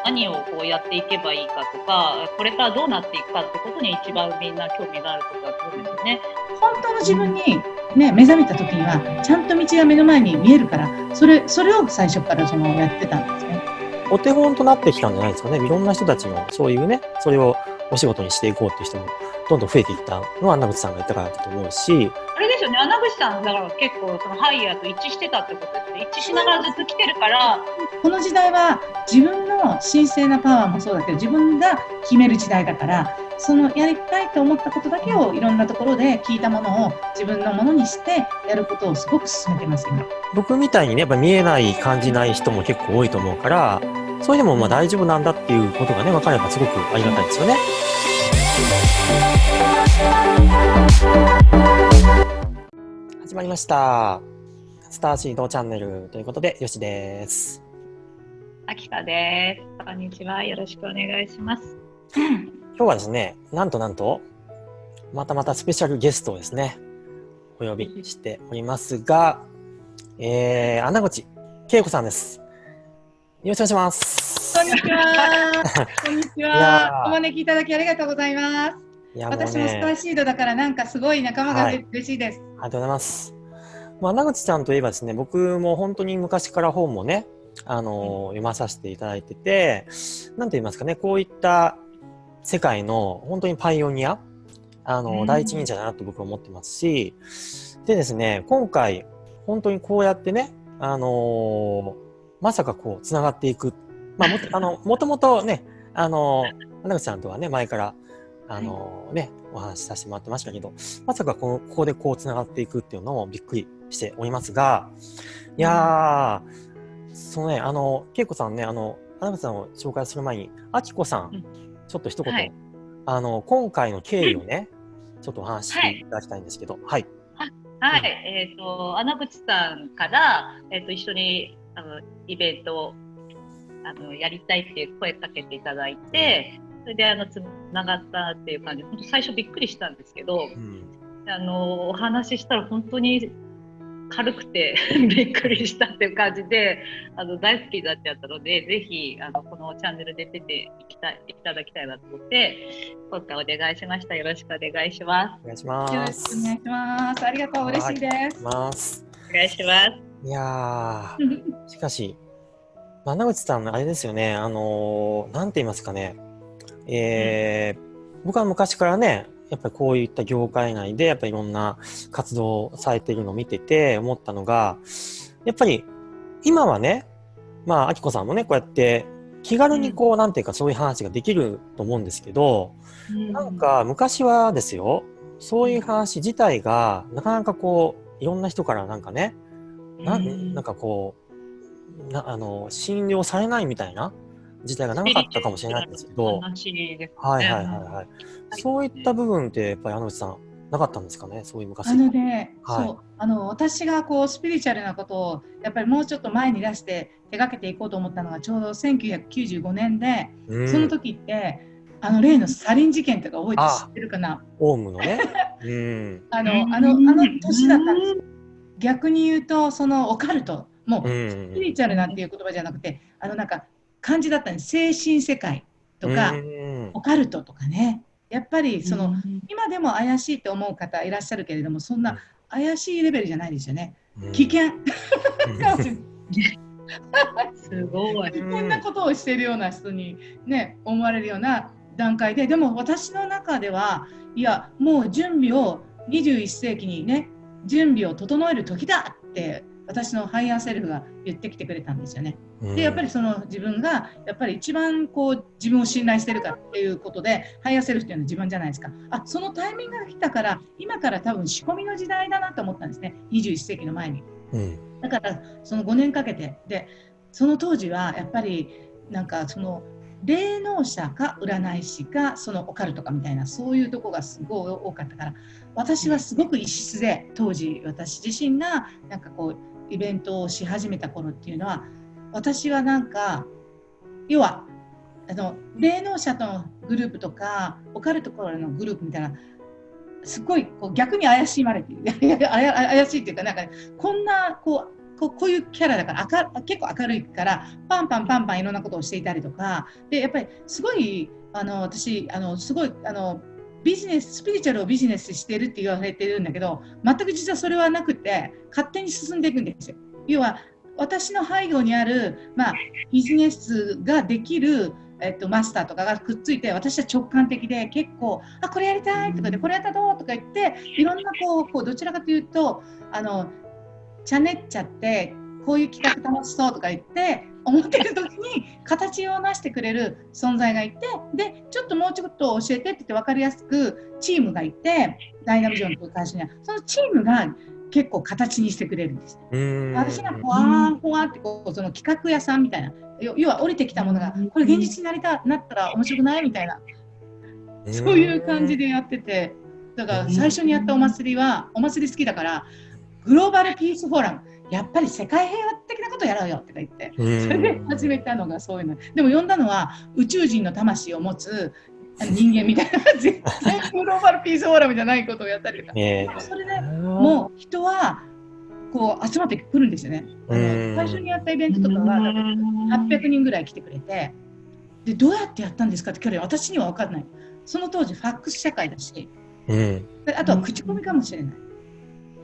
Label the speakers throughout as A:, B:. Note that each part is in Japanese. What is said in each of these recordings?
A: 何をこうやっていけばいいかとか、これからどうなっていくかってことに一番みんな興味があることだと思うんですよね。
B: 本当の自分に、ね、目覚めた時にはちゃんと道が目の前に見えるから、それを最初からやってたんですね。
C: お手本となってきたんじゃないですかね。いろんな人たちのそういうね、それをお仕事にしていこうっていう人もどんどん増えていったのは穴口さんが言ったからだと思うし、
A: あれですよね、穴口さんだから結構そのハイヤーと一致してたってことですね。一致しながらずっと来てるから。
B: この時代は自分の神聖なパワーもそうだけど、自分が決める時代だから、そのやりたいと思ったことだけをいろんなところで聞いたものを自分のものにしてやることをすごく進めてます今。
C: 僕みたいにね、やっぱ見えない感じない人も結構多いと思うから、それでもまあ大丈夫なんだっていうことがね、分かればすごくありがたいですよね。始まりました。スターシードチャンネルということで、よしです。
A: あきかです。こんにちは。よろしくお願いします。
C: 今日はですね、なんとまたスペシャルゲストをですね、お呼びしておりますが、穴口恵子さんです。よろしくお願いします。
B: こんにちは。こんにちは。お招きいただきありがとうございます。私もスターシードだからなんかすごい仲間が嬉しいです。
C: ありがとうございます。穴口さんといえばですね、僕も本当に昔から本もね、読まさせていただいてて、なんて言いますかね、こういった世界の本当にパイオニア、第一人者だなと僕は思ってますし、でですね、今回本当にこうやってね、まさかこう繋がっていく、もともとね、穴口さんとはね前からお話しさせてもらってましたけど、まさかここでこう繋がっていくっていうのもびっくりしておりますが、いやー、そのね、恵子さんね、穴口さんを紹介する前に、あきこさん、ちょっと一言、はい、今回の経緯をね、ちょっとお話ししていただきたいんですけど、はい。
A: はい、穴口さんから、一緒にイベントをやりたいっていう声かけていただいて、それでつながったっていう感じで、本当最初びっくりしたんですけど、お話ししたら本当に軽くてびっくりしたっていう感じで大好きになっちゃったので、ぜひこのチャンネルで出ていただきたいなと思って今回お願いしました。よろしくお願いします。
C: お願いします。
B: よろしくお願いします。ありがとう、嬉しいです。
A: お願いします。
C: いやー、しかし穴口さんあれですよね、なんて言いますかね、僕は昔からね、やっぱりこういった業界内でやっぱりいろんな活動をされているのを見てて思ったのが、やっぱり今はね、あきこさんもねこうやって気軽にこう、なんていうかそういう話ができると思うんですけど、なんか昔はですよ、そういう話自体がなかなかこういろんな人からなんかね、なんかこう信用されないみたいな時代が長かったかもしれないんですけど、そういった部分ってやっぱり穴口さんなかったんですかね、そういう昔。
B: 私がこうスピリチュアルなことをやっぱりもうちょっと前に出して手がけていこうと思ったのがちょうど1995年で、その時って例のサリン事件とか覚えて知ってるかな。
C: オウムのね。
B: あの年だったんです。逆に言うとそのオカルト、もうスピリチュアルなんていう言葉じゃなくてなんか漢字だったんです。精神世界とかオカルトとかね。やっぱり今でも怪しいと思う方いらっしゃるけれども、そんな怪しいレベルじゃないですよね。危険
A: すごい
B: 危険なことをしているような人にね思われるような段階で、でも私の中ではいやもう準備を21世紀にね準備を整える時だって私のハイヤーセルフが言ってきてくれたんですよね。でやっぱりその自分がやっぱり一番こう自分を信頼してるかっていうことで、ハイヤーセルフっていうのは自分じゃないですか。そのタイミングが来たから今から多分仕込みの時代だなと思ったんですね、21世紀の前に。だからその5年かけて、でその当時はやっぱりなんかその霊能者か占い師かそのオカルトかみたいな、そういうとこがすごい多かったから、私はすごく異質で、当時私自身がなんかこうイベントをし始めた頃っていうのは、私はなんか要は霊能者とのグループとかオカルトからのグループみたいな、すごいこう逆に怪しまれて怪しいっていうか、なんかこんなこうこういうキャラだから結構明るいからパンパンいろんなことをしていたりとかで、やっぱりすごい私すごいビジネススピリチュアルをビジネスしてるって言われてるんだけど、全く実はそれはなくて勝手に進んでいくんですよ。要は私の背後にある、ビジネスができるマスターとかがくっついて、私は直感的で結構これやりたいとかで、これやったらどうとか言っていろんなこうどちらかというとチャネっちゃってこういう企画楽しそうとか言って思ってる時に形を成してくれる存在がいて、でちょっともうちょっと教えてって言って分かりやすくチームがいて、ダイナビジョンという会社にはそのチームが結構形にしてくれるんです。私がほわってその企画屋さんみたいな、要は降りてきたものがこれ現実になったら面白くないみたいな、そういう感じでやってて、だから最初にやったお祭り好きだからグローバルピースフォーラム、やっぱり世界平和的なことやろうよって言って、それで始めたのがそういうのでも呼んだのは宇宙人の魂を持つ人間みたいな絶対グローバルピースフォーラムじゃないことをやったりとか、それでもう人はこう集まってくるんですよね。最初にやったイベントとかは800人ぐらい来てくれて、でどうやってやったんですかって聞かれる。私には分からない。その当時ファックス社会だし、あとは口コミかもしれない。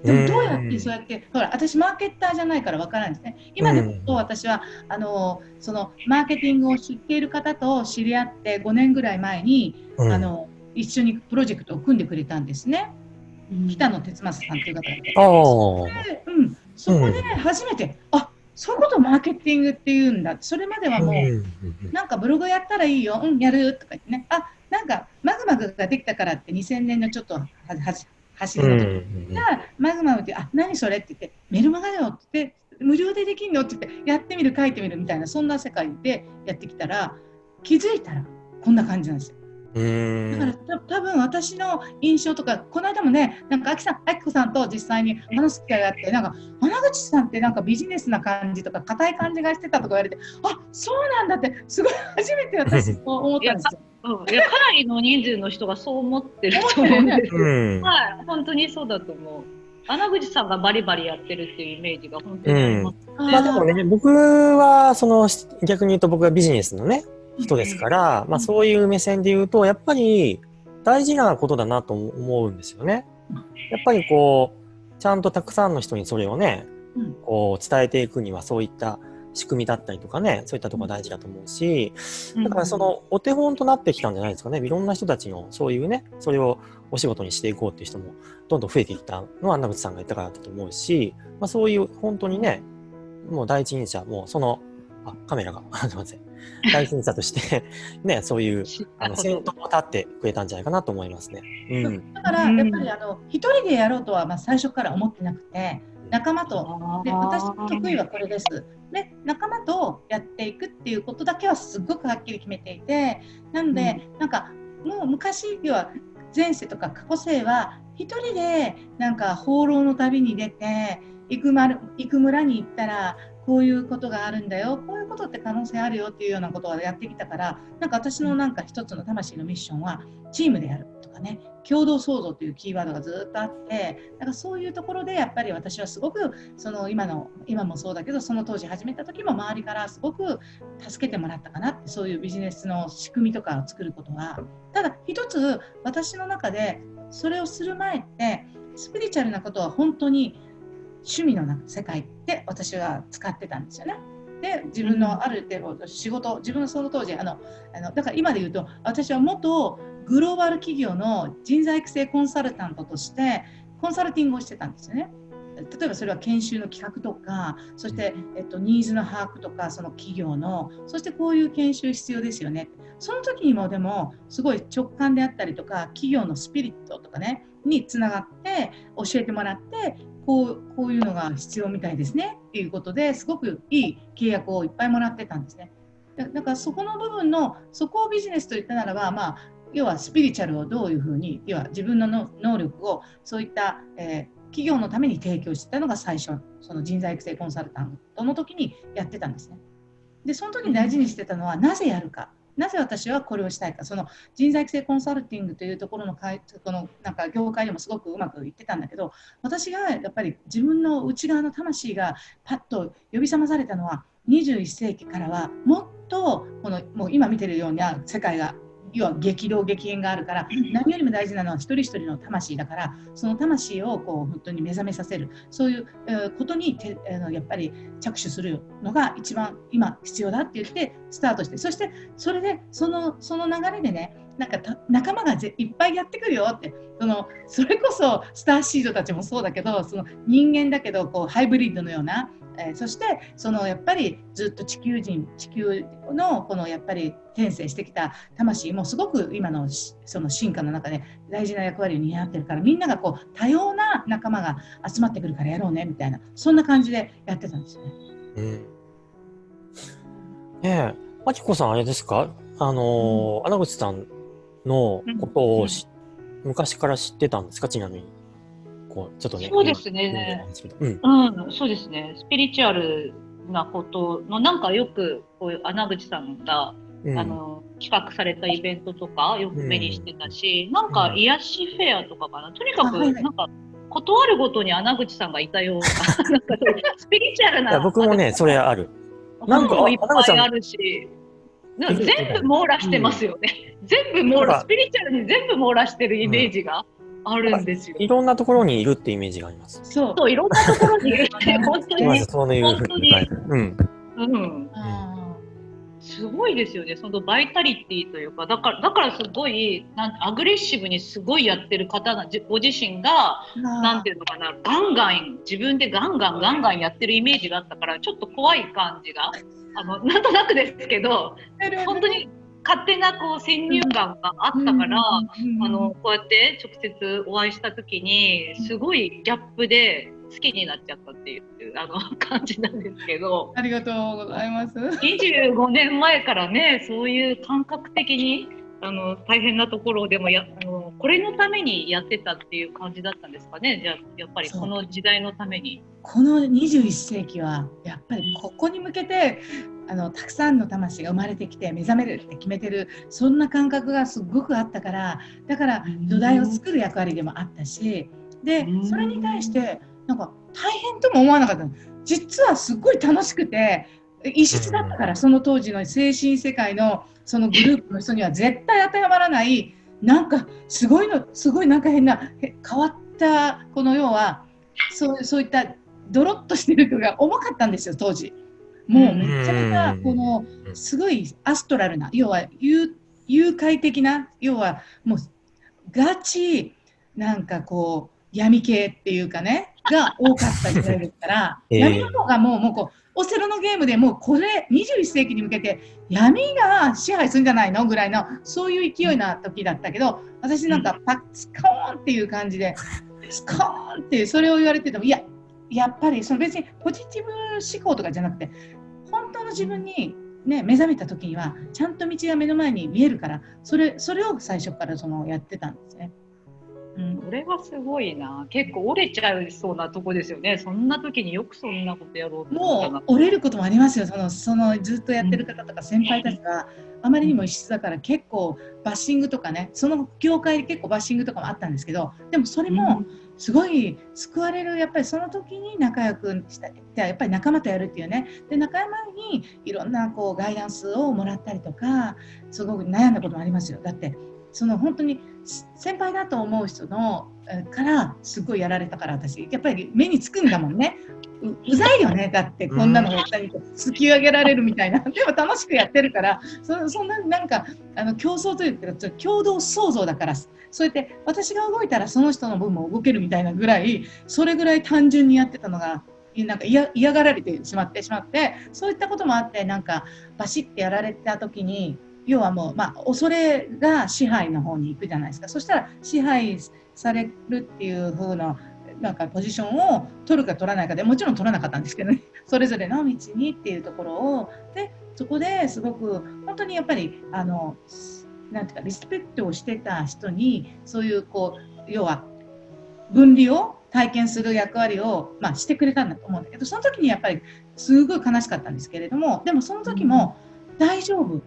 B: でもどうやってそうやってほら、私マーケッターじゃないから分からないんですね。今でこそ私はそのマーケティングを知っている方と知り合って5年ぐらい前に一緒にプロジェクトを組んでくれたんですね。北野哲正さんという方がいて、そこで初めてそういうことをマーケティングっていうんだ。それまではもうなんかブログやったらいいよ、やるとか言ってね、なんかマグマグができたからって2000年のちょっと走りの時に、マグマグって何それって言って、メルマガだよって言って、無料でできんのって言って、やってみる書いてみるみたいな、そんな世界でやってきたら、気づいたらこんな感じなんですよ。だから多分私の印象とか、この間もね、なんかあきこさんと実際に話す機会があって、なんか穴口さんってなんかビジネスな感じとか硬い感じがしてたとか言われて、そうなんだって、すごい初めて私思ったんですよ。
A: いや、かなりの人数の人がそう思ってると思うんですよ。はい、本当にそうだと思う。穴口さんがバリバリやってるっていうイメージが本当にあります。
C: でもね、僕は逆に言うと僕はビジネスのね人ですから、そういう目線で言うとやっぱり大事なことだなと思うんですよね。やっぱりこうちゃんとたくさんの人にそれをね、こう伝えていくにはそういった仕組みだったりとかね、そういったところが大事だと思うし、だからそのお手本となってきたんじゃないですかね。いろんな人たちのそういうね、それをお仕事にしていこうっていう人もどんどん増えてきたのは穴口さんが言ったからだと思うし、そういう本当にね、もう第一人者、もうそのカメラがすいません、第一人者としてね、そういう先頭を立ってくれたんじゃないかなと思いますね。
B: だからやっぱり一人でやろうとは最初から思ってなくて、仲間とで、私得意はこれです。で、仲間とやっていくっていうことだけはすごくはっきり決めていて、なので、なんかもう昔は前世とか過去世は一人でなんか放浪の旅に出て行く村に行ったらこういうことがあるんだよ、こういうことって可能性あるよっていうようなことをやってきたから、なんか私のなんか一つの魂のミッションはチームでやるとかね、共同創造というキーワードがずっとあって、だからそういうところでやっぱり私はすごく今もそうだけど、その当時始めた時も周りからすごく助けてもらったかなって、そういうビジネスの仕組みとかを作ることは。ただ一つ私の中でそれをする前ってスピリチュアルなことは本当に趣味の世界って私は使ってたんですよね。で、自分のある程度仕事、自分のその当時だから今で言うと、私は元グローバル企業の人材育成コンサルタントとしてコンサルティングをしてたんですよね。例えばそれは研修の企画とか、そして、ニーズの把握とか、その企業の、そしてこういう研修必要ですよね。その時にもでもすごい直感であったりとか、企業のスピリットとかねにつながって教えてもらって、こういうのが必要みたいですねっていうことですごくいい契約をいっぱいもらってたんですね。だからそこの部分のそこをビジネスといったならば、要はスピリチュアルをどういうふうに、要は自分の能力をそういった、企業のために提供してたのが最初、その人材育成コンサルタントの時にやってたんですね。でその時に大事にしてたのはなぜやるか。なぜ私はこれをしたいか、その人材育成コンサルティングというところのこのなんか業界でもすごくうまくいってたんだけど、私がやっぱり自分の内側の魂がパッと呼び覚まされたのは、21世紀からはもっとこのもう今見てるような世界が、要は激動激変があるから、何よりも大事なのは一人一人の魂だから、その魂をこう本当に目覚めさせる、そういうことにやっぱり着手するのが一番今必要だって言ってスタートして、そしてそれでその流れでね、なんか仲間がいっぱいやってくるよって、それこそスターシードたちもそうだけど、その人間だけどこうハイブリッドのような、そしてやっぱりずっと地球のこのやっぱり転生してきた魂もすごく今のその進化の中で大事な役割を担ってるから、みんながこう多様な仲間が集まってくるからやろうねみたいな、そんな感じでやってたんですよね。
C: ねえ、あきこさんあれですか、穴口さんのことを昔から知ってたんですか、ちなみに。こうちょっとね。
A: そうですね。そうですね。スピリチュアルなことのなんかよくこういう穴口さんが、企画されたイベントとかよく目にしてたし、なんか癒しフェアとかかな。とにかくなんか断るごとに穴口さんがいたような、なんかスピリチュアルな。
C: 僕もねそれある。
A: なんかいっぱいあるし。全部網羅してますよね。全部網羅、スピリチュアルに全部網羅してるイメージがあるんですよ。
C: いろんなところにいるってイメージがあります。
A: そう、いろんなところにいるって本当にすごいですよね。そのバイタリティというか、だからすごいアグレッシブにすごいやってる方がご自身がなんていうのかな、ガンガン自分でガンガンやってるイメージがあったから、ちょっと怖い感じがなんとなくですけど、本当に勝手なこう先入観があったから、こうやって直接お会いした時にすごいギャップで好きになっちゃったっていう感じなんですけど。
B: ありがとうございます。
A: 25年前からね、そういう感覚的に大変なところでもこれのためにやってたっていう感じだったんですかね。じゃあやっぱりこの時代のために。
B: この21世紀はやっぱりここに向けてたくさんの魂が生まれてきて目覚めるって決めてる、そんな感覚がすごくあったから、だから土台を作る役割でもあったし、でそれに対してなんか大変とも思わなかった。実はすごい楽しくて異質だったから、その当時の精神世界のそのグループの人には絶対当てはまらない、なんかすごいなんか変わったこの要はそういったドロッとしてるのが重かったんですよ当時。もうめちゃめちゃこのすごいアストラルな、要は誘拐的な、要はもうガチなんかこう闇系っていうかねが多かった時代ですから闇の方がもうこうオセロのゲームでもうこれ21世紀に向けて闇が支配するんじゃないのぐらいのそういう勢いな時だったけど、私なんかスコーンっていう感じでスコーンってそれを言われてても、いややっぱりその別にポジティブ思考とかじゃなくて、本当の自分に、ね、目覚めた時にはちゃんと道が目の前に見えるから、それを最初からやってたんですね。
A: これはすごいな。結構折れちゃいそうなとこですよね。そんな時によくそんなことやろうと思ったな。
B: もう折れることもありますよ。ずっとやってる方とか先輩たちがあまりにも異質だから結構バッシングとかね、その業界で結構バッシングとかもあったんですけど、でもそれもすごい救われる、やっぱりその時に仲良くしたい、やっぱり仲間とやるっていうね、で仲間にいろんなこうガイダンスをもらったりとか、すごく悩んだこともありますよ。だって本当に先輩だと思う人のからすごいやられたから、私やっぱり目につくんだもんね。うざいよね、だってこんなのを突き上げられるみたいな。でも楽しくやってるから、そんななんか競争というか共同創造だから、そうやって私が動いたらその人の分も動けるみたいなぐらい、それぐらい単純にやってたのがなんか嫌がられてしまって、そういったこともあって、なんかバシッてやられた時に、要はもう、恐れが支配の方に行くじゃないですか。そしたら支配されるっていう風ななんかポジションを取るか取らないかで、もちろん取らなかったんですけどね、それぞれの道にっていうところを、でそこですごく本当にやっぱりなんていうかリスペクトをしてた人に、そういう要は分離を体験する役割を、してくれたんだと思うんだけど、その時にやっぱりすごい悲しかったんですけれども、でもその時も大丈夫、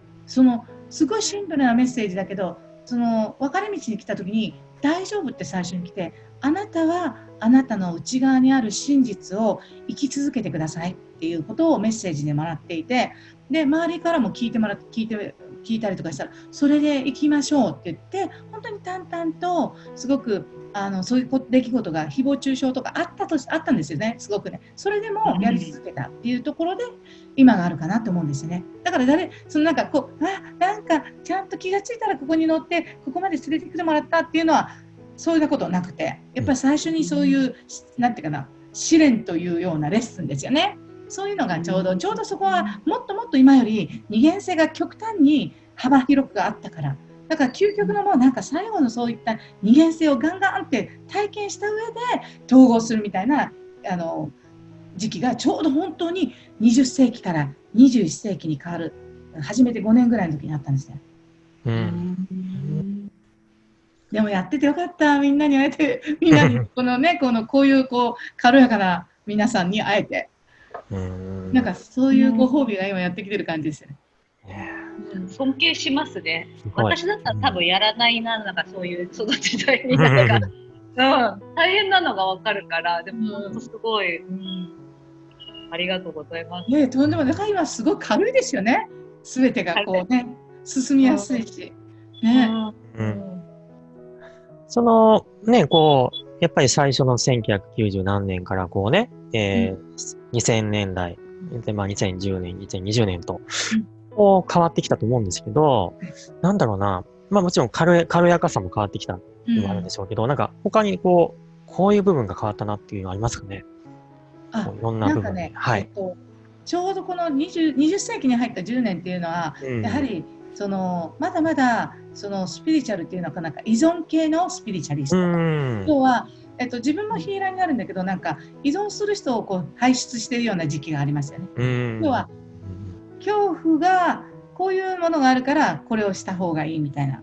B: すごいシンプルなメッセージだけど、その分かれ道に来た時に大丈夫って最初に来て、あなたはあなたの内側にある真実を生き続けてくださいっていうことをメッセージでもらっていて、で周りからも聞いたりとかしたら、それで行きましょうって言って、本当に淡々とすごくそういう出来事が誹謗中傷とかあったんですよね、すごくね。それでもやり続けたっていうところで今があるかなと思うんですよね。だからそのなんかこう、なんかちゃんと気がついたらここに乗ってここまで連れてきてもらったっていうのはそういうことなくて、やっぱり最初にそういうなんていうかな、試練というようなレッスンですよね。そういうのがちょうどそこはもっともっと今より二元性が極端に幅広くあったから。だから究極のもうなんか最後のそういった二元性をガンガンって体験した上で統合するみたいな時期がちょうど本当に20世紀から21世紀に変わる初めて5年ぐらいの時にあったんですね。でもやっててよかった。みんなに会えて、みんなにこういう軽やかな皆さんに会えて、なんかそういうご褒美が今やってきてる感じですよね。
A: 尊敬しますね。私だったら多分やらないな、なんかそういうその時代になんか、大変なのがわかるから、でもすごい、ありがとうございます。
B: ね、とんでもない。だから今すごい軽いですよね。すべてがこうね、進みやすいし。ね。
C: そのね、こう、やっぱり最初の1990何年からこうね、2000年代、で2010年、2020年と、こう変わってきたと思うんですけど、なんだろうな、もちろん軽やかさも変わってきたのもあるんでしょうけど、なんか他にこういう部分が変わったなっていうのありますかね。いろんな部分。なんかね、
B: ちょうどこの20世紀に入った10年っていうのは、やはりまだまだスピリチュアルっていうのはなんか依存系のスピリチュアリスト。要は自分もヒーラーになるんだけど、なんか依存する人をこう排出しているような時期がありますよね。要は恐怖がこういうものがあるからこれをした方がいいみたいな。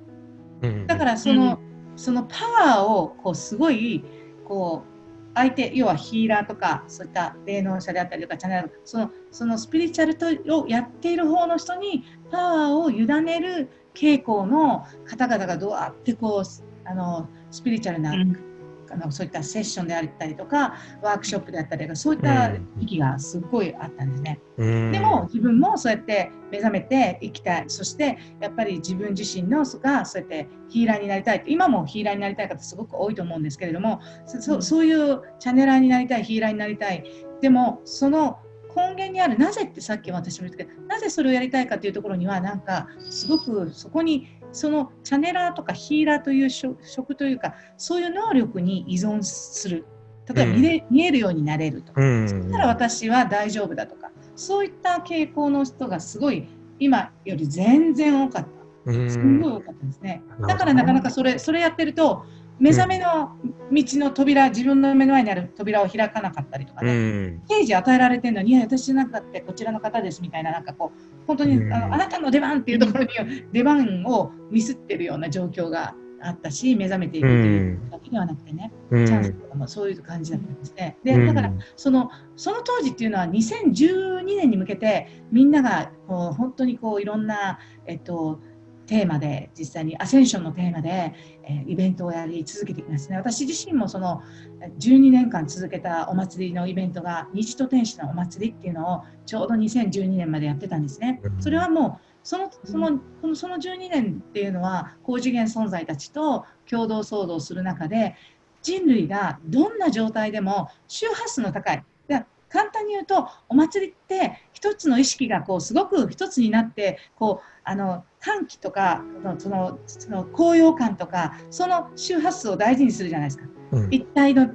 B: だからそのパワーをこうすごいこう相手、要はヒーラーとかそういった霊能者であったりとかチャンネル、そのスピリチュアルをやっている方の人にパワーを委ねる傾向の方々がどうやってこうスピリチュアルな、そういったセッションであったりとかワークショップであったりとか、そういった時期がすごいあったんですね。でも自分もそうやって目覚めていきたい。そしてやっぱり自分自身がそうやってヒーラーになりたい。今もヒーラーになりたい方すごく多いと思うんですけれども、そういうチャネラーになりたい、ヒーラーになりたい。でもその根源にあるなぜってさっき私も言ったけど、なぜそれをやりたいかというところにはなんかすごくそこにそのチャネラーとかヒーラーという職というか、そういう能力に依存する。例えば見えるようになれるとか、そしたら私は大丈夫だとか、そういった傾向の人がすごい今より全然多かった。すごい多かったですね。だからなかなかそれやってると目覚めの道の扉、自分の目の前にある扉を開かなかったりとかね、ページ与えられてるのに、いや私じゃなくてこちらの方ですみたいな、なんかこう本当にあなたの出番っていうところに出番をミスってるような状況があったし、目覚めていくというだけではなくてね、チャンスとかもそういう感じだったんですね。でだからその当時っていうのは2012年に向けてみんながこう本当にこういろんなテーマで、実際にアセンションのテーマで、イベントをやり続けていますね。私自身もその12年間続けたお祭りのイベントが虹と天使のお祭りっていうのをちょうど2012年までやってたんですね。それはもうその12年っていうのは高次元存在たちと共同創造する中で、人類がどんな状態でも周波数の高い、簡単に言うとお祭りって一つの意識がこうすごく一つになってこう歓喜とかその高揚感とかその周波数を大事にするじゃないですか、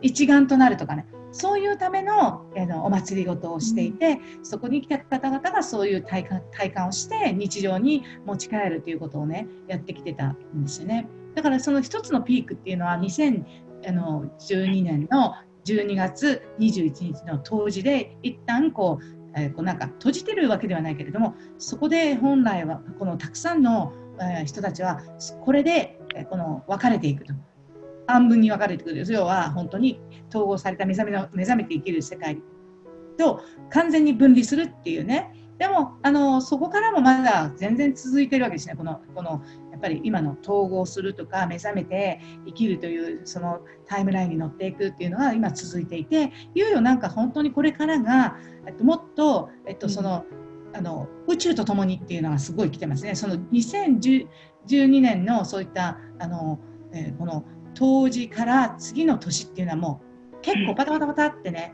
B: 一丸となるとかね、そういうためのお祭りごとをしていて、そこに来た方々がそういう体感をして日常に持ち帰るということをねやってきてたんですよね。だからその一つのピークっていうのは2012年の12月21日の冬至で一旦なんか閉じてるわけではないけれども、そこで本来はこのたくさんの人たちはこれで分かれていくと、半分に分かれていく。要は本当に統合された目覚めて生きる世界と完全に分離するっていうね、でもそこからもまだ全然続いてるわけですね。このやっぱり今の統合するとか目覚めて生きるというそのタイムラインに乗っていくっていうのが今続いていて、いよいよなんか本当にこれからが、もっと、その宇宙とともにっていうのがすごい来てますね。その2012年のそういったこの当時から次の年っていうのはもう結構パタパタパタってね、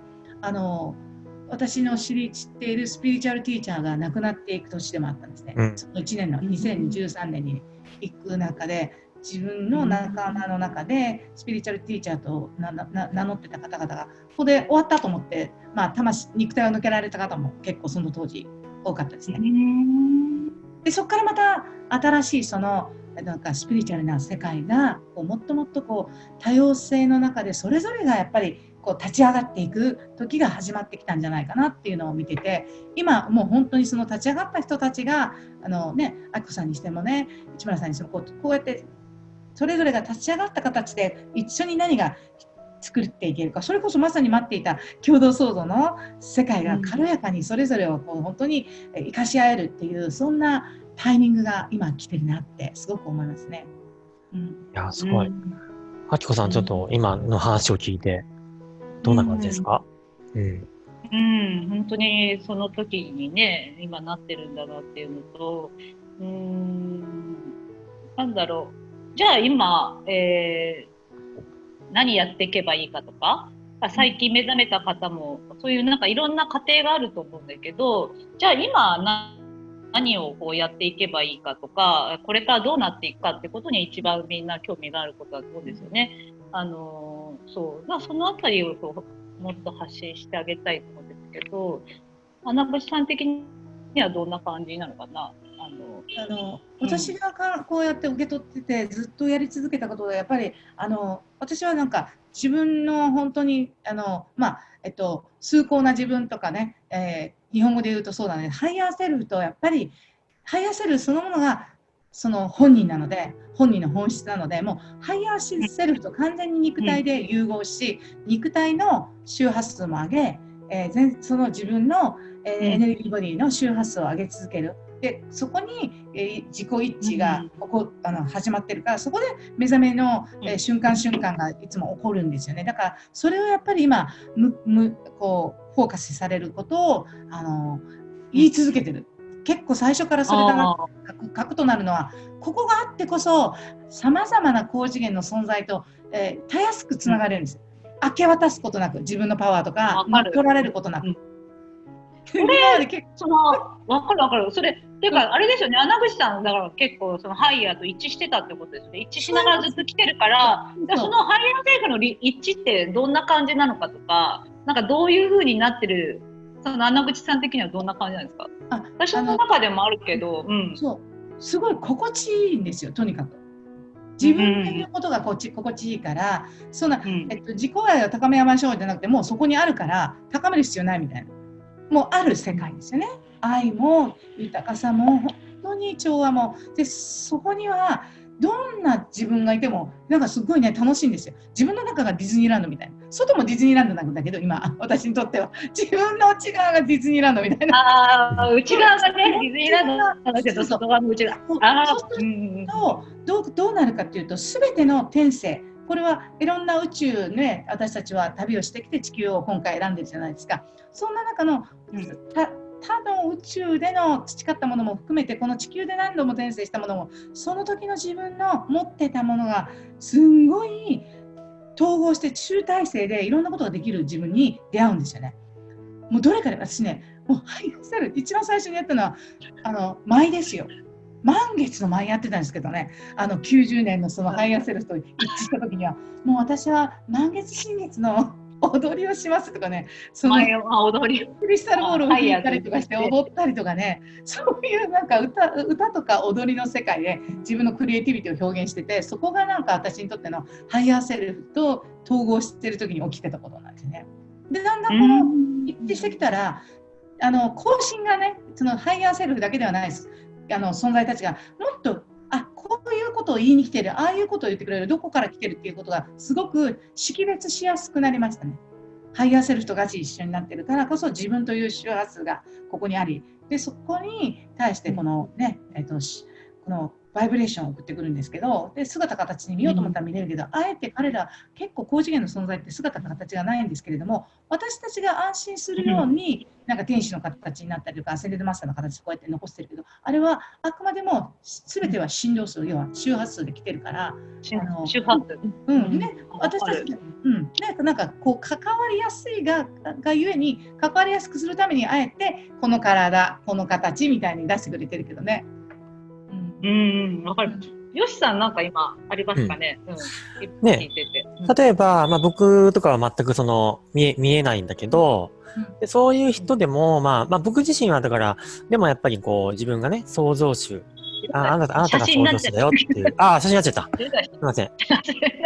B: 私の知っているスピリチュアルティーチャーが亡くなっていく年でもあったんですね。その1年の2013年に行く中で、自分の仲間の中でスピリチュアルティーチャーと名乗ってた方々がここで終わったと思って、肉体を抜けられた方も結構その当時多かったですね。でそこからまた新しいそのなんかスピリチュアルな世界がもっともっと多様性の中でそれぞれがやっぱり立ち上がっていく時が始まってきたんじゃないかなっていうのを見てて、今もう本当にその立ち上がった人たちがあきこさんにしてもね、市村さんにしてもこうやってそれぞれが立ち上がった形で一緒に何が作っていけるか、それこそまさに待っていた共同創造の世界が軽やかにそれぞれを本当に生かし合えるっていう、そんなタイミングが今来てるなってすごく思いますね。
C: いやすごい。あきこさん、ちょっと今の話を聞いてどんな感じですか？
A: 本当にその時にね今なってるんだなっていうのと、なんだろう、じゃあ今、何やっていけばいいかとか、最近目覚めた方もそういうなんかいろんな過程があると思うんだけど、じゃあ今何をやっていけばいいかとか、これからどうなっていくかってことに一番みんな興味があることだと思うんですよね。そのあたりをもっと発信してあげたいと思うんですけど、穴渕さん的にはどんな感じなのかな？
B: 私がこうやって受け取っててずっとやり続けたことで、やっぱり私はなんか自分の本当に崇高な自分とかね、日本語で言うとそうだね、ハイヤーセルフとやっぱりハイヤーセルフそのものがその本人なので、本人の本質なので、もうハイヤーセルフと完全に肉体で融合し、肉体の周波数も上げ、その自分の、エネルギーボディの周波数を上げ続ける。でそこに、自己一致が始まってるから、そこで目覚めの、瞬間瞬間がいつも起こるんですよね。だからそれをやっぱり今こうフォーカスされることを言い続けてる。結構最初からそれが核となるのは、ここがあってこそさまざまな高次元の存在と、たやすくつながれるんです。明け渡すことなく、自分のパワーとか取られることなく。
A: それ分かる。それっていうかあれですよね、穴渕さんだから結構そのハイヤーと一致してたってことですね。一致しながらずっと来てるから、そのハイヤーセルフの一致ってどんな感じなのかとか、なんかどういう風になってる、その穴渕さん的にはどんな感じなんですか？私の中でもあるけど、
B: そうすごい心地いいんですよ。とにかく自分で言うことが心地いいから、そんな、自己愛を高めましょうじゃなくて、もうそこにあるから高める必要ないみたいな、もうある世界ですよね。愛も豊かさも本当に調和もで、そこにはどんな自分がいてもなんかすごいね楽しいんですよ。自分の中がディズニーランドみたいな、外もディズニーランドなんだけど、今私にとっては自分の内側がディズニーランドみたいな。
A: 内側がねディズニーランドなんだけど、外側の内側。
B: そうするとどうなるかっていうと、全ての天性、これはいろんな宇宙ね、私たちは旅をしてきて地球を今回選んでるじゃないですか。そんな中の他の宇宙での培ったものも含めて、この地球で何度も転生したものも、その時の自分の持ってたものがすんごい統合して集大成でいろんなことができる自分に出会うんですよね。もうどれかで私ね、もう一番最初にやったのは舞ですよ。満月の舞やってたんですけどね、90年のそのハイヤーセルフと一致した時には、もう私は満月新月の踊りをしますとかね、その
A: 踊り
B: クリスタルボールを弾いたりとかして踊ったりとかね、そういうなんか歌とか踊りの世界で自分のクリエイティビティを表現してて、そこがなんか私にとってのハイヤーセルフと統合してる時に起きてたことなんですね。でだんだんこの一致してきたら、更新がね、そのハイヤーセルフだけではないです。存在たちがもっとこういうことを言いに来てる、ああいうことを言ってくれる、どこから来てるっていうことがすごく識別しやすくなりましたね。ハイヤーセルフとガチ一緒になってるからこそ自分という周波数がここにあり、でそこに対してこのね、このバイブレーションを送ってくるんですけど、で姿形に見ようと思ったら見れるけど、あえて彼ら結構高次元の存在って姿形がないんですけれども、私たちが安心するように、なんか天使の形になったりとかアセンデッドマスターの形こうやって残してるけど、あれはあくまでも全ては振動数、要は周波数で来てるから、
A: 周波数、
B: ね、私たち、なんかこう関わりやすいがゆえに関わりやすくするためにあえてこの体この形みたいに出してくれてるけどね。
A: わかる。よしさんなんか今ありますかね。
C: ね、例えば、僕とかは全く見えないんだけど、でそういう人でも、僕自身はだから、でもやっぱりこう自分がね、創造主、あなたが創造主だよっていう、写真になっちゃった。すみません。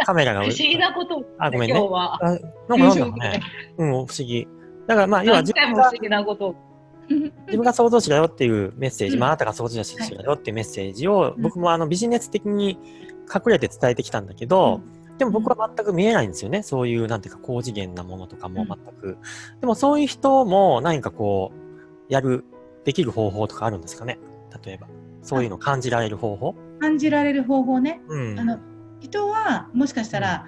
C: カメラが。
A: 不思議なこと。
C: ごめんね。
A: 今日は。
C: なんだろうね。不思議。だから要は
A: 自分が不思議なこと。
C: 自分が創造主だよっていうメッセージ、あなたが創造主だよっていうメッセージを、僕もビジネス的に隠れて伝えてきたんだけど、でも僕は全く見えないんですよね。そういうなんていうか高次元なものとかも全く。でもそういう人も何かこうできる方法とかあるんですかね。例えばそういうのを感じられる方法。
B: 感じられる方法ね。人はもしかしたら、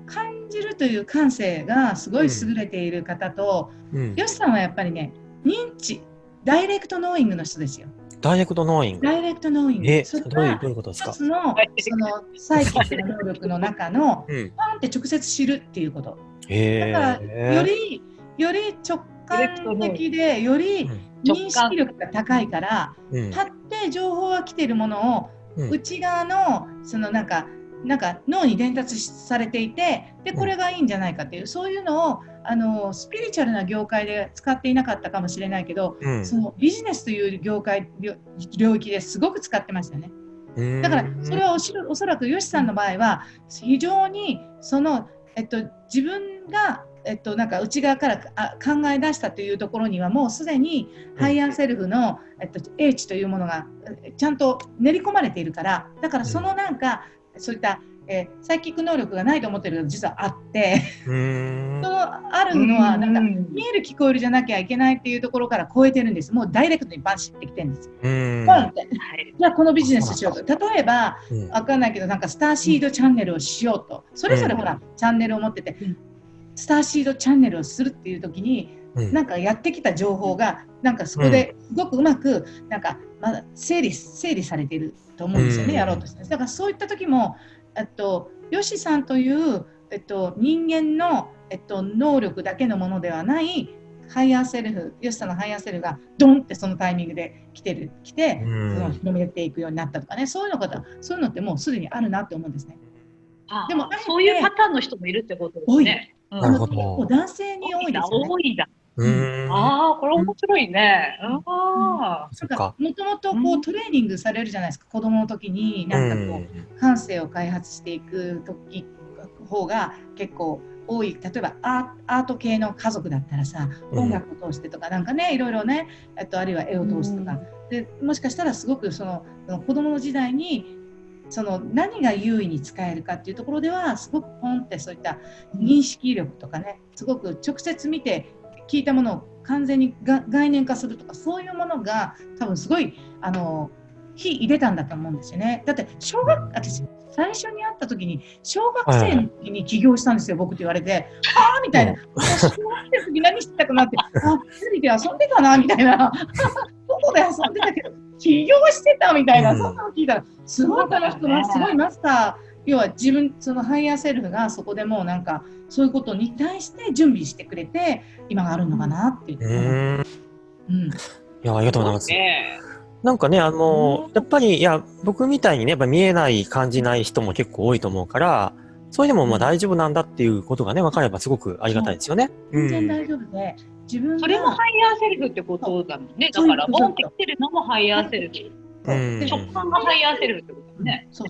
B: 感じるという感性がすごい優れている方と、よしさんはやっぱりね、認知、ダイレクトノーイングの人ですよ。
C: ダイレクトノーイング。
B: ダイレクトノーイング。
C: それどういうことですか？
B: 一つのサイキックの能力の中の、パンって直接知るっていうこと。だからより直感的で、より認識力が高いから、立って情報が来ているものを、内側のなんか脳に伝達されていて、でこれがいいんじゃないかっていう、そういうのをスピリチュアルな業界で使っていなかったかもしれないけど、そのビジネスという領域ですごく使ってましたよね。だからそれはおそらくよしさんの場合は非常に自分がなんか内側から考え出したというところにはもうすでにハイヤーセルフの英知というものがちゃんと練り込まれているから、だからそのなんかそういったサイキック能力がないと思ってるけど実はあってそのあるのはなんか見える聞こえるじゃなきゃいけないっていうところから超えてるんです。もうダイレクトにバンシってきてるんですよ。ポンって。じゃあこのビジネスしようと。例えばわかんないけどなんかスターシードチャンネルをしようと。それぞれほらチャンネルを持っててスターシードチャンネルをするっていう時になんかやってきた情報がなんかそこですごくうまくなんかまだ整理されていると思うんですよね、やろうとして。だからそういった時もよしさんという、人間の、能力だけのものではないハイヤーセルフ、よしさんのハイヤーセルフがドンってそのタイミングで来てその広めていくようになったとかね、そういうのってもうすでにあるなって思うんですね。
A: でもそういうパターンの人もいるってことですね。
B: 男性に多いですよね。
A: 多いんだ。これ面白いね。
B: もともとこうトレーニングされるじゃないですか。子供の時になんかこう感性を開発していく方が結構多い。例えばアート系の家族だったらさ、音楽を通してとかなんかね、いろいろね、あるいは絵を通してとかで、もしかしたらすごくその子供の時代に何が優位に使えるかっていうところではすごくポンってそういった認識力とかね、すごく直接見て聞いたものを完全に概念化するとか、そういうものが多分すごい火入れたんだと思うんですよね。だって私最初に会った時に小学生の時に起業したんですよ、僕って言われて、みたいな、小学生の時何してたかなって、テレビで遊んでたなみたいなどこで遊んでたけど起業してたみたいな、そんなの聞いたらすごいこの人はすごいマスター、要は自分そのハイヤーセルフがそこでもうなんかそういうことに対して準備してくれて今があるのかなっていう。
C: いや、ありがとうございます。なんかね、やっぱり僕みたいにね、やっぱ見えない感じない人も結構多いと思うから、それでもまあ大丈夫なんだっていうことがね分かればすごくありがたいですよね。
B: 全然大丈夫で、自分が
A: それもハイヤーセルフってことだもんね。だからボンって来てるのもハイヤーセルフ。直感がハイヤーセルフってことだね。
B: そう。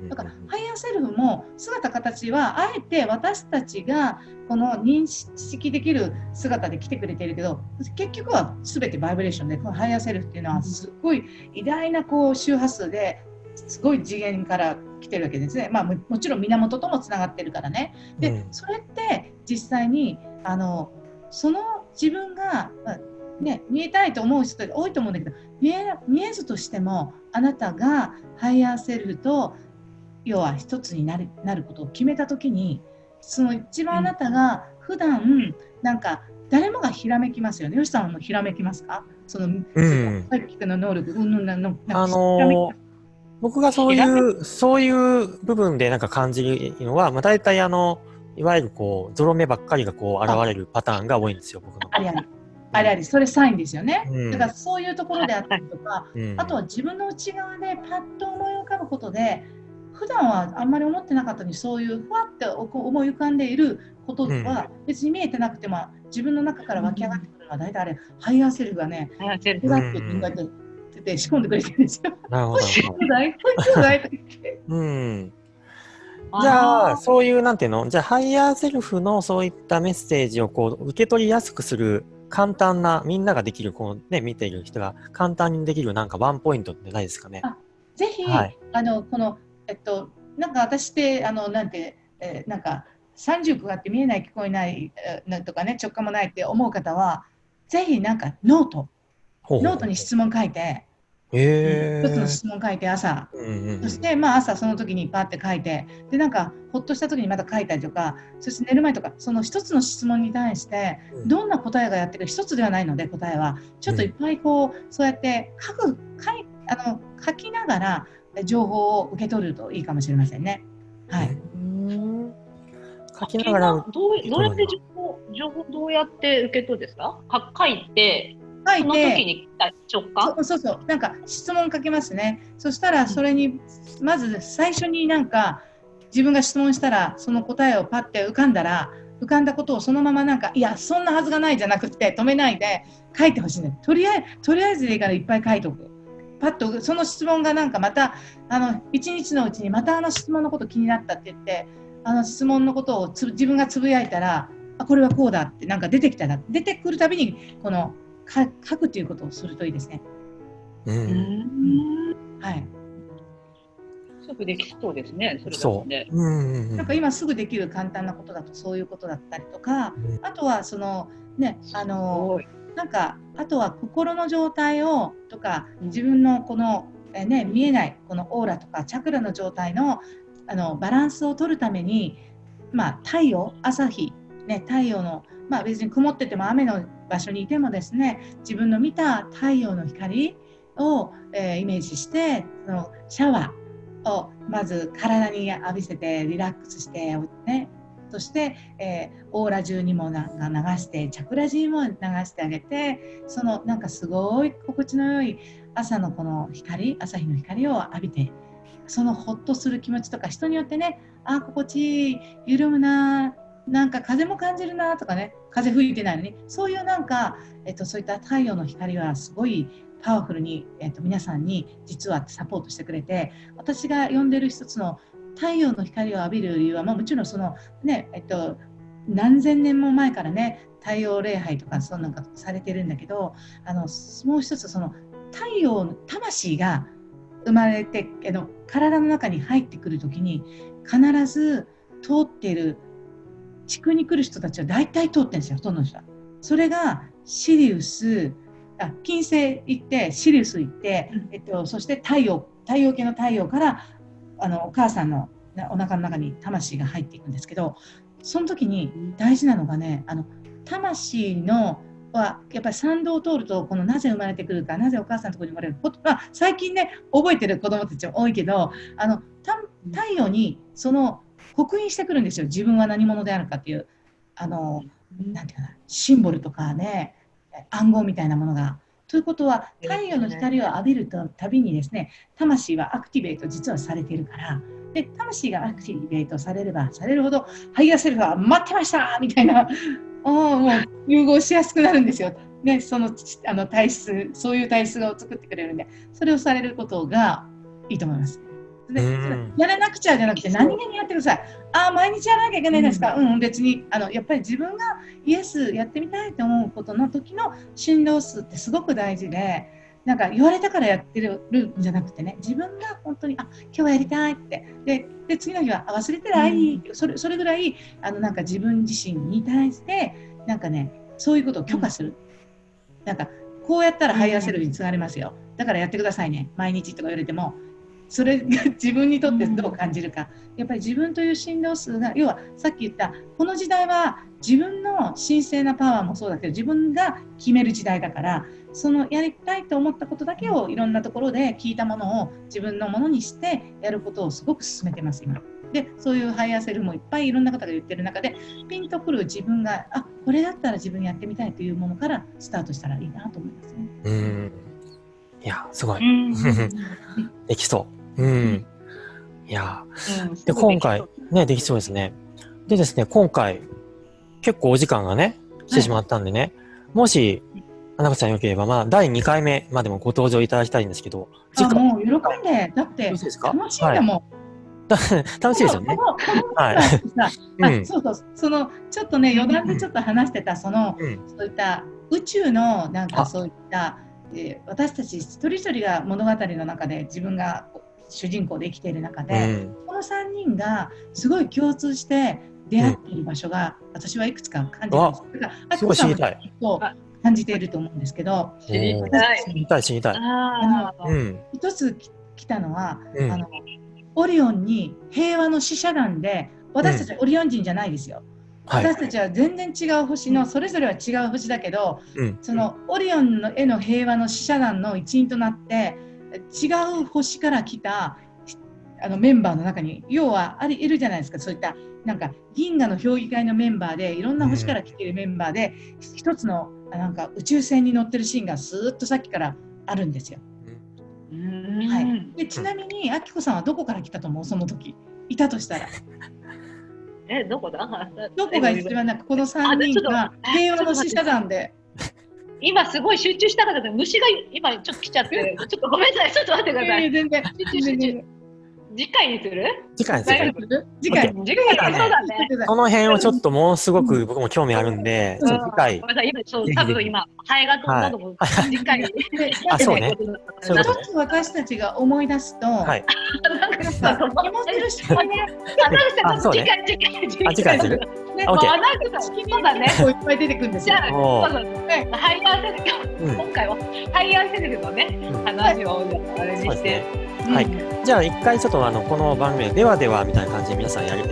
B: だからハイヤーセルフも姿形はあえて私たちがこの認識できる姿で来てくれているけど、結局は全てバイブレーションで、このハイヤーセルフっていうのはすごい偉大なこう周波数ですごい次元から来てるわけですね。もちろん源ともつながってるからね。でそれって実際にその自分が、ね、見えたいと思う人多いと思うんだけど、見えずとしてもあなたがハイヤーセルフと要は一つになることを決めたときに、その一番あなたが普段なんか誰もがひらめきますよね。よしさんもひらめきますか？そのサイキックの能力、
C: 僕がそういう部分でなんか感じるのは、大体いわゆるゾロ目ばっかりが現れるパターンが多いんですよ、僕の。
B: あれ、それサインですよね。だからそういうところであったりとか、あとは自分の内側でパッと思い浮かぶことで、普段はあんまり思ってなかったのに、そういうふわって思い浮かんでいることは別に見えてなくても、自分の中から湧き上がってくるのは大体あれ、ハイヤーセルフがね、こうだって考えて仕込んでくれてるんですよ。
C: なるほど。じゃあ、そういう、なんていうの？じゃあ、ハイヤーセルフのそういったメッセージを受け取りやすくする簡単な、みんなができる、見ている人が簡単にできるなんかワンポイントってないですかね？
B: ぜひ、この、なんか私って、なんて、なんか30があって見えない聞こえないとかね、直感もないって思う方は、ぜひなんかノートに質問書いて、一つの質問書いて朝、そして朝その時にパッて書いて、でなんかほっとした時にまた書いたりとか、そして寝る前とか、その一つの質問に対してどんな答えがやってくる、一つではないので答えはちょっといっぱいそうやって書きながら情報を受け取るといいかもしれませんね。はい。
C: 書きながら
A: どうやって情報どうやって受け取るんですか？書いてその時に直感？
B: そうなんか質問書きますね。そしたらそれにまず最初になんか自分が質問したらその答えをパッて浮かんだことをそのままなんか、いやそんなはずがないじゃなくて止めないで書いてほしいね。とりあえずでいいからいっぱい書いておく。パッとその質問がなんかまた一日のうちにまた質問のこと気になったって言って質問のことを自分がつぶやいたら、これはこうだってなんか出てくるたびに書くということをするといいですね。はい。
A: すぐできそうですね。それだとね。
B: なんか今すぐできる簡単なことだとそういうことだったりとか、あとはなんかあとは心の状態をとか自分の見えないこのオーラとかチャクラの状態のバランスを取るために、太陽、朝日、太陽の別に曇ってても雨の場所にいてもですね、自分の見た太陽の光を、イメージしてそのシャワーをまず体に浴びせてリラックスしてね、そして、オーラ中にも流してチャクラ中にも流してあげて、そのなんかすごい心地の良い朝のこの光、朝日の光を浴びて、そのホッとする気持ちとか人によってね、心地いい、緩むな、なんか風も感じるなとかね、風吹いてないのに、そういうなんか、そういった太陽の光はすごいパワフルに、皆さんに実はサポートしてくれて、私が呼んでる一つの太陽の光を浴びる理由は、もちろんそのね、何千年も前からね、太陽礼拝とかそうなんかされてるんだけど、もう一つその太陽の魂が生まれて体の中に入ってくるときに必ず通っている地区に来る人たちは大体通ってるんですよ、ほとんどの人は。それがシリウス、金星行ってシリウス行って、そして太陽系の太陽からお母さんのお腹の中に魂が入っていくんですけど、その時に大事なのがね、魂のはやっぱり参道を通るとこのなぜ生まれてくるか、なぜお母さんのところに生まれるか、最近ね覚えてる子どもたちも多いけど、太陽にその刻印してくるんですよ、自分は何者であるかっていうなんていうかな、シンボルとかね、暗号みたいなものが。ということは太陽の光を浴びるたびにですね、魂はアクティベート実はされているから、で魂がアクティベートされればされるほどハイヤーセルフは待ってましたみたいなもう融合しやすくなるんですよ、ね、体質、そういう体質を作ってくれるんで、それをされることがいいと思います。でやらなくちゃじゃなくて何気にやってください。毎日やらなきゃいけないですか、別にやっぱり自分がイエスやってみたいと思うことの時の振動数ってすごく大事で、なんか言われたからやってるんじゃなくてね、自分が本当に今日はやりたいってで次の日は忘れてない、それぐらいなんか自分自身に対してなんかね、そういうことを許可する、なんかこうやったらハイヤーセルフにつながりますよ、だからやってくださいね毎日とか言われても、それが自分にとってどう感じるか、やっぱり自分という振動数が、要はさっき言ったこの時代は自分の神聖なパワーもそうだけど自分が決める時代だから、そのやりたいと思ったことだけをいろんなところで聞いたものを自分のものにしてやることをすごく進めてます今で。そういうハイヤーセルフもいっぱいいろんな方が言ってる中で、ピンとくる自分がこれだったら自分やってみたいというものからスタートしたらいいなと思いますね。
C: いやすごいできそう。いや、で今回ねできそうですね。でですね、今回結構お時間がね来てしまったんでね、もし花子さんよければ第2回目までもご登場いただきたいんですけど、
B: もう喜んで、だって楽しいんだもん。
C: 楽しいですよね。
B: そうそのちょっとね余談でちょっと話してたそういった宇宙のなんかそういった私たち一人一人が物語の中で自分が主人公で生きている中で、この3人がすごい共通して出会っている場所が私はいくつか感じてるんです。
C: すごい知りたい。
B: 感じていると思うんですけど、
C: 知りたい。
B: 一つ来たのは、オリオンに平和の使者団で、私たちはオリオン人じゃないですよ。私たちは全然違う星の、それぞれは違う星だけど、そのオリオンへの平和の使者団の一員となって違う星から来たメンバーの中に要はいるじゃないですか。そういったなんか銀河の評議会のメンバーでいろんな星から来ているメンバーで、一つのなんか宇宙船に乗ってるシーンがスーッとさっきからあるんですよ。でちなみにあきこさんはどこから来たと思う？その時いたとしたら
A: どこだ？
B: どこが一番なんかこの3人が平和の使者団で。
A: 今すごい集中したから虫が今ちょっと来ちゃってちょっとごめんなさい、ちょっと待ってください。
B: 全然
A: 集中。次回にする？
C: 次回そう
A: だね。
C: その辺をちょっともうすごく僕も興味あるんで、次回。
A: ごめんなさい、多分今ハエが飛んだのも次回。
C: そうね。
B: 一つ私たちが思い出すと、
A: 次回する？そうだね。
B: いっぱい出てくるんですよ。
A: ハイヤーセルフ、今回はハイヤーセルフのね話をあれにして。
C: じゃあ一回ちょっとこの番組ではではみたいな感じで皆さんやって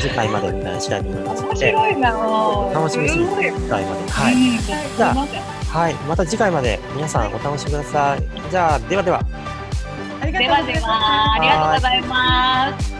C: 次回までみたいな次第に思いますので、楽しみにして次回まで。じゃあまた次回まで皆さんお楽しみください。じゃあではでは。
A: ありがとうございます。